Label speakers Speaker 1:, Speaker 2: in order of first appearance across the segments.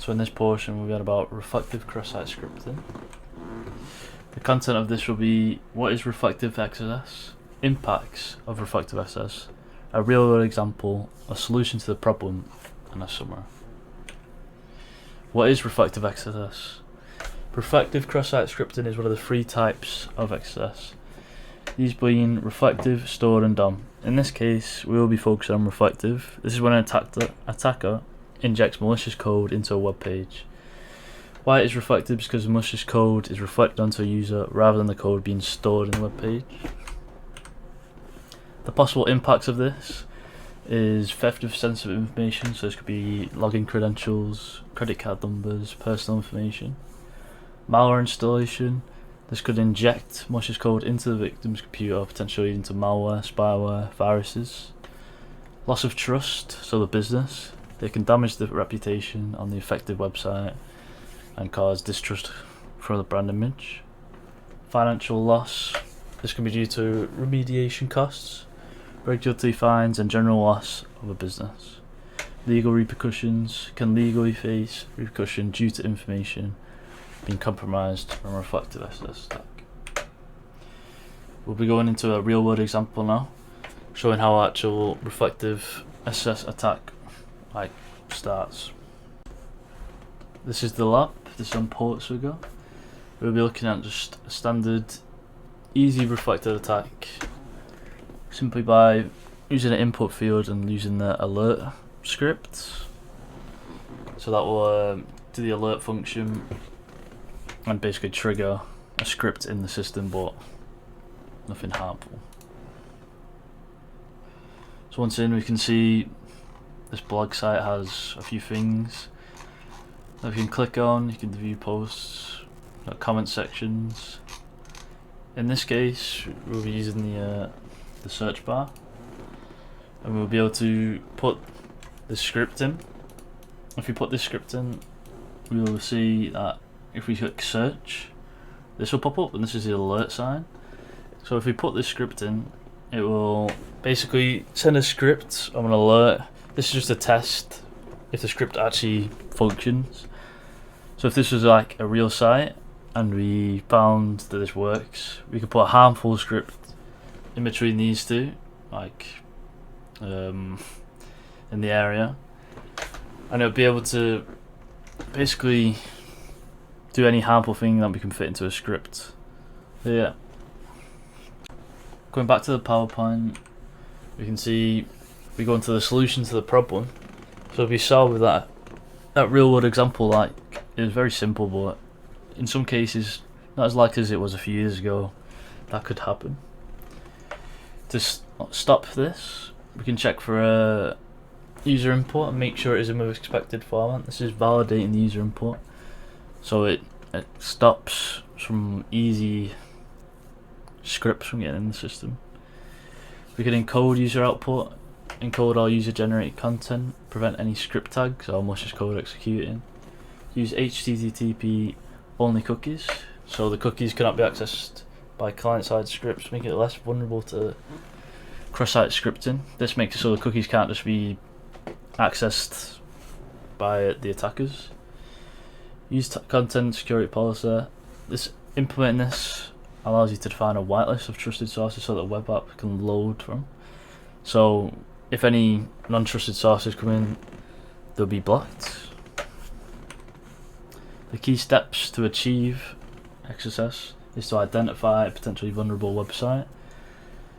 Speaker 1: So in this portion we'll get about reflective cross-site scripting. The content of this will be what is reflective XSS, impacts of reflective XSS, a real-world example, a solution to the problem, and a summary. What is reflective XSS? Reflective cross-site scripting is one of the three types of XSS. These being reflective, stored, and DOM. In this case, we will be focusing on reflective. This is when an attacker injects malicious code into a web page. Why it is reflective is because malicious code is reflected onto a user rather than the code being stored in the web page. The possible impacts of this is theft of sensitive information, so this could be login credentials, credit card numbers, personal information. Malware installation, this could inject malicious code into the victim's computer, potentially into malware, spyware, viruses. Loss of trust, so the business, they can damage the reputation on the affected website and cause distrust for the brand image. Financial loss, this can be due to remediation costs, regulatory fines, and general loss of a business. Legal repercussions, can legally face repercussion due to information being compromised from a reflective XSS attack. We'll be going into a real world example now, showing how actual reflective XSS attack starts. This is the lab, this is on Portugal. We'll be looking at just a standard easy reflective attack simply by using an input field and using the alert script. So that will do the alert function and basically trigger a script in the system, but nothing harmful. So once in, we can see this blog site has a few things that you can click on. You can view posts, comment sections. In this case, we'll be using the search bar, and we'll be able to put the script in. If we put this script in, we will see that if we click search, this will pop up, and this is the alert sign. So if we put this script in, it will basically send a script of an alert. This is just a test if the script actually functions. So if this was like a real site and we found that this works, we could put a harmful script in between these two, like in the area, and it'll be able to basically do any harmful thing that we can fit into a script. So yeah, going back to the PowerPoint, we can see we go into the solution to the problem. So if we saw with that real world example, like it was very simple, but in some cases not as likely as it was a few years ago, that could happen. To stop this, we can check for a user input and make sure it is in the expected format. This is validating the user input, so it stops some easy scripts from getting in the system. We can encode user output, encode all user generated content, prevent any script tags or malicious code executing. Use HTTP only cookies, so the cookies cannot be accessed by client-side scripts, make it less vulnerable to cross-site scripting. This makes it so the cookies can't just be accessed by the attackers. Use content security policy. Implementing this allows you to define a whitelist of trusted sources so that a web app can load from. So if any non-trusted sources come in, they'll be blocked. The key steps to achieve XSS is to identify a potentially vulnerable website.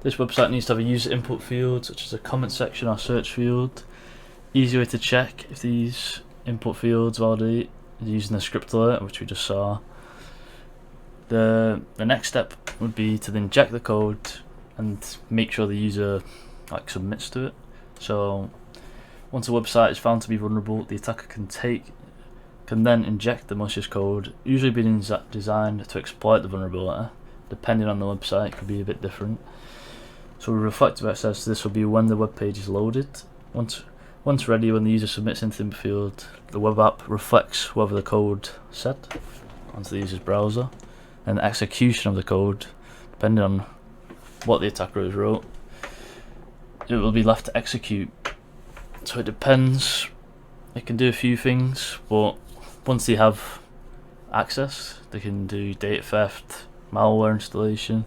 Speaker 1: This website needs to have a user input field, such as a comment section or search field. Easy way to check if these input fields validate is using the script alert, which we just saw. The next step would be to then inject the code and make sure the user submits to it. So once a website is found to be vulnerable, the attacker can then inject the malicious code, usually being designed to exploit the vulnerability. Depending on the website, it could be a bit different. So with reflective XSS, this will be when the web page is loaded. Once ready, when the user submits into the field, the web app reflects whether the code set onto the user's browser, and the execution of the code, depending on what the attacker has wrote, it will be left to execute. So it depends. It can do a few things, but Once they have access, they can do data theft, malware installation,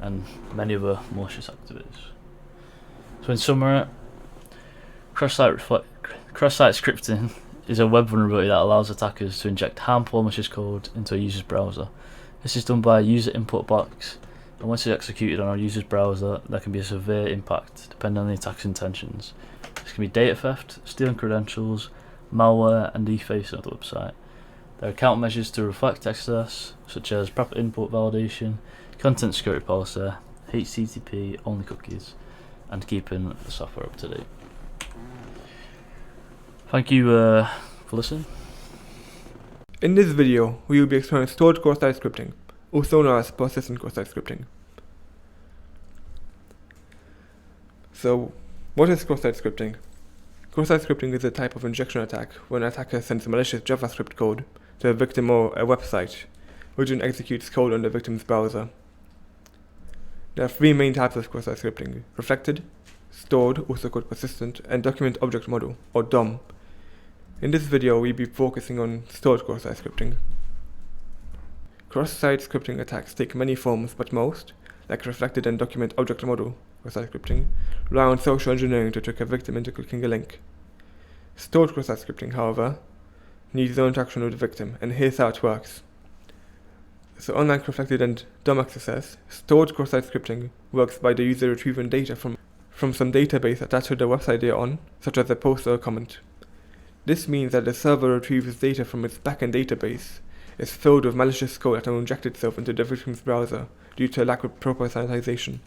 Speaker 1: and many other malicious activities. So in summary, cross-site scripting is a web vulnerability that allows attackers to inject harmful malicious code into a user's browser. This is done by a user input box, and once it's executed on a user's browser, there can be a severe impact depending on the attacker's intentions. This can be data theft, stealing credentials, malware, and defacing of the website. There are countermeasures to reflect access, such as proper input validation, content security policy, HTTP only cookies, and keeping the software up to date. Thank you for listening.
Speaker 2: In this video, we will be exploring stored cross-site scripting, also known as persistent cross-site scripting. So, what is cross-site scripting? Cross-site scripting is a type of injection attack when an attacker sends malicious JavaScript code to a victim or a website, which then executes code on the victim's browser. There are three main types of cross-site scripting: reflected, stored, also called persistent, and document object model, or DOM. In this video, we'll be focusing on stored cross-site scripting. Cross-site scripting attacks take many forms, but most, like reflected and document object model cross-site scripting, rely on social engineering to trick a victim into clicking a link. Stored cross-site scripting, however, needs no interaction with the victim, and here's how it works. So unlike reflected and DOM access, stored cross-site scripting works by the user retrieving data from some database attached to the website they are on, such as a post or a comment. This means that the server retrieves data from its backend database is filled with malicious code that will inject itself into the victim's browser due to a lack of proper sanitization.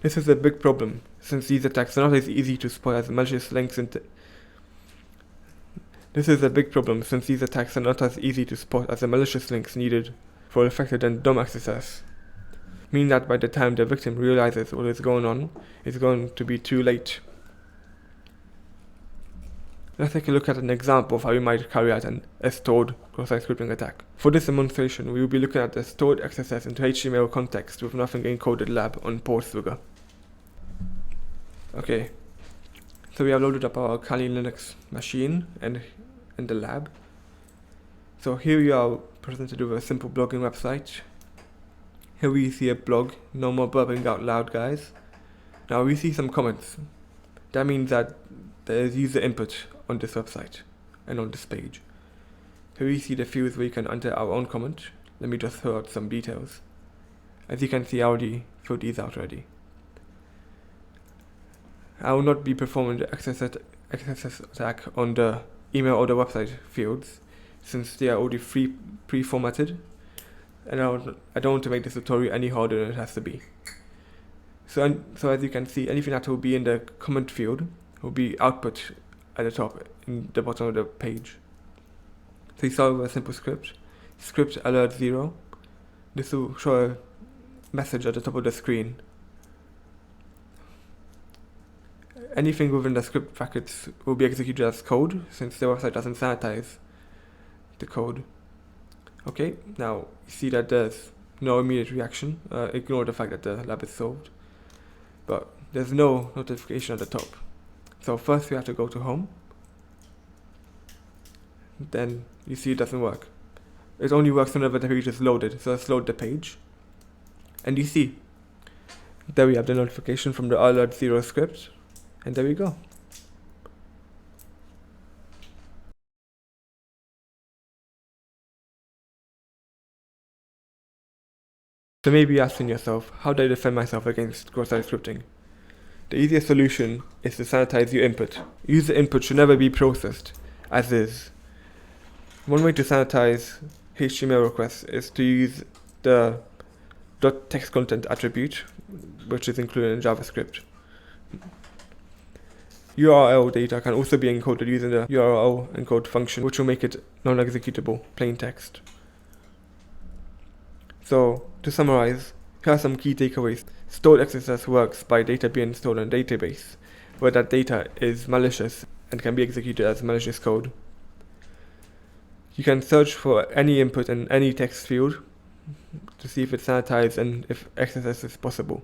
Speaker 2: This is a big problem, since these attacks are not as easy to spot as malicious links needed for affected and DOM access, meaning that by the time the victim realizes what is going on, it's going to be too late. Let's take a look at an example of how we might carry out a stored cross-site scripting attack. For this demonstration, we will be looking at the stored XSS into HTML context with nothing encoded lab on Portswigger. Okay, so we have loaded up our Kali Linux machine and the lab. So here we are presented with a simple blogging website. Here we see a blog, no more burping out loud guys. Now we see some comments. That means that there is user input on this website and on this page. Here we see the fields where you can enter our own comment. Let me just throw out some details. As you can see, I already filled these out already. I will not be performing the XSS attack on the email or the website fields, since they are already pre-formatted, and I don't want to make this tutorial any harder than it has to be. So as you can see, anything that will be in the comment field will be output at the top in the bottom of the page. So you start with a simple script alert 0. This will show a message at the top of the screen. Anything within the script brackets will be executed as code, since the website doesn't sanitize the code. Okay, now you see that there's no immediate reaction. Ignore the fact that the lab is solved, but there's no notification at the top. So first we have to go to home. Then you see it doesn't work. It only works whenever the page is loaded, so let's load the page. And you see, there we have the notification from the alert 0 script, and there we go. So maybe you're asking yourself, how do I defend myself against cross-site scripting? The easiest solution is to sanitize your input. User input should never be processed as is. One way to sanitize HTML requests is to use the .textContent attribute, which is included in JavaScript. URL data can also be encoded using the URL encode function, which will make it non-executable, plain text. So, to summarize, here are some key takeaways. Stored XSS works by data being stored in a database, where that data is malicious and can be executed as malicious code. You can search for any input in any text field to see if it's sanitized and if XSS is possible.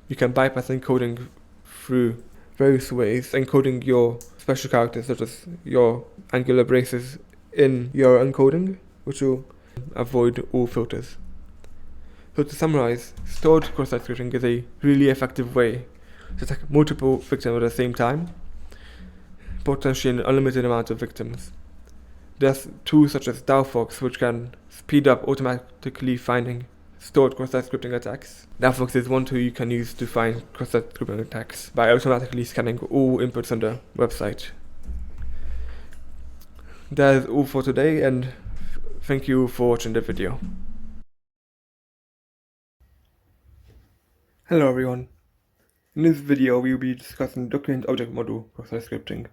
Speaker 2: You can bypass encoding through various ways, encoding your special characters such as your angular braces in your encoding, which will avoid all filters. So to summarize, stored cross-site scripting is a really effective way to attack multiple victims at the same time, potentially an unlimited amount of victims. There's tools such as Dalfox, which can speed up automatically finding stored cross-site scripting attacks. Dalfox is one tool you can use to find cross-site scripting attacks by automatically scanning all inputs on the website. That is all for today, and thank you for watching the video. Hello everyone. In this video we will be discussing document object model cross-site scripting.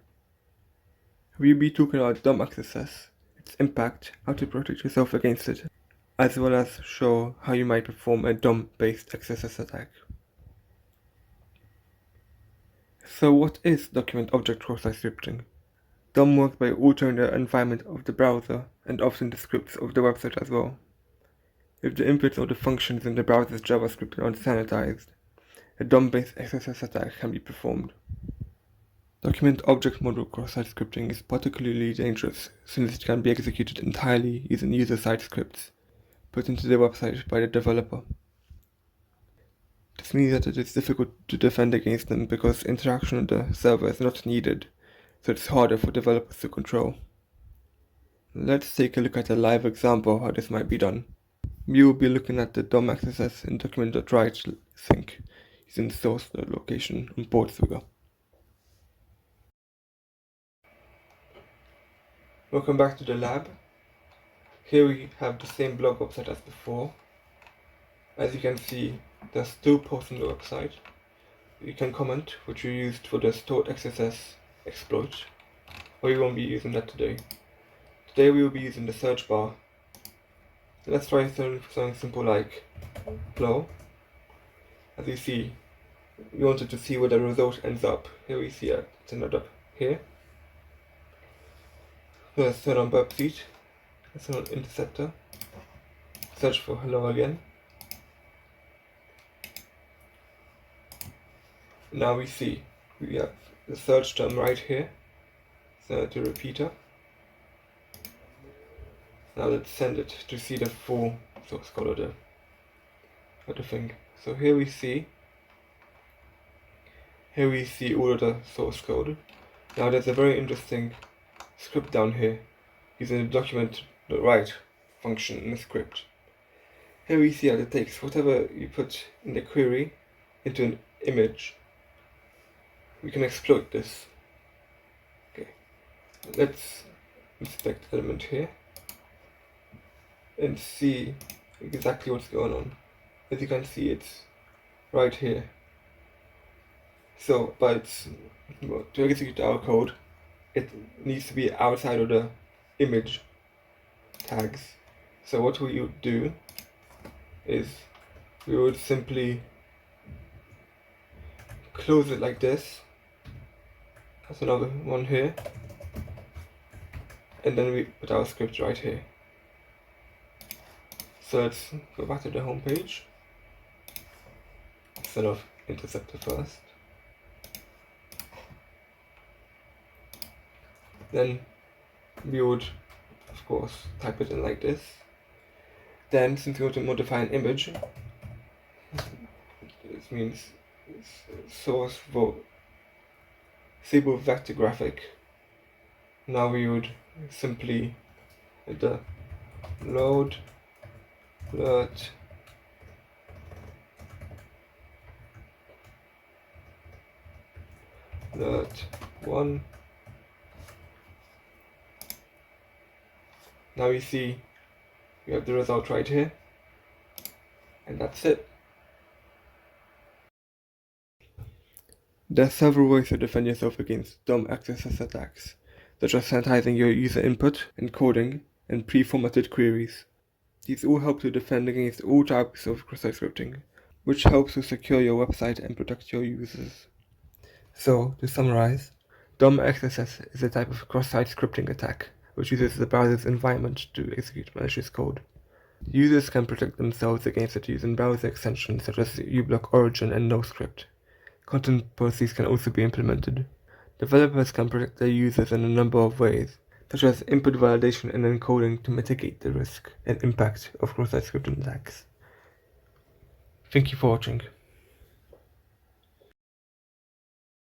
Speaker 2: We will be talking about DOM XSS, its impact, how to protect yourself against it, as well as show how you might perform a DOM-based XSS attack. So what is document object cross-site scripting? DOM works by altering the environment of the browser and often the scripts of the website as well. If the inputs or the functions in the browser's JavaScript are unsanitized, a DOM-based XSS attack can be performed. Document object model cross-site scripting is particularly dangerous since it can be executed entirely using user-side scripts put into the website by the developer. This means that it is difficult to defend against them because interaction with the server is not needed, so it's harder for developers to control. Let's take a look at a live example of how this might be done. We will be looking at the DOM XSS in document.write sync using the source location on Portswigger. Welcome back to the lab. Here we have the same blog website as before. As you can see, there's 2 posts on the website. You can comment, which we used for the stored XSS exploit, but we won't be using that today. Today we will be using the search bar. Let's try something simple like flow. As you see, we wanted to see where the result ends up. Here we see it ended up here. Let's turn on Burpseed. Let's turn on Interceptor. Search for hello again. Now we see we have the search term right here. So to repeater. Now let's send it to see the full source code of the thing. So here we see all of the source code. Now there's a very interesting script down here using the document.write function in the script. Here we see that it takes whatever you put in the query into an image. We can exploit this. Okay, let's inspect the element here and see exactly what's going on. As you can see, it's right here. So, but to execute our code, it needs to be outside of the image tags. So what we would do is we would simply close it like this. That's another one here. And then we put our script right here. So let's go back to the home page instead of Interceptor first. Then we would, of course, type it in like this. Then, since we want to modify an image, this means source stable vector graphic. Now we would simply hit the load alert alert 1. Now you see we have the result right here, and that's it. There are several ways to defend yourself against DOM XSS attacks, such as sanitizing your user input, encoding, and pre-formatted queries. These all help to defend against all types of cross-site scripting, which helps to secure your website and protect your users. So, to summarize, DOM XSS is a type of cross-site scripting attack, which uses the browser's environment to execute malicious code. Users can protect themselves against it using browser extensions such as uBlock Origin and NoScript. Content policies can also be implemented. Developers can protect their users in a number of ways, such as input validation and encoding to mitigate the risk and impact of cross-site scripting attacks. Thank you for watching.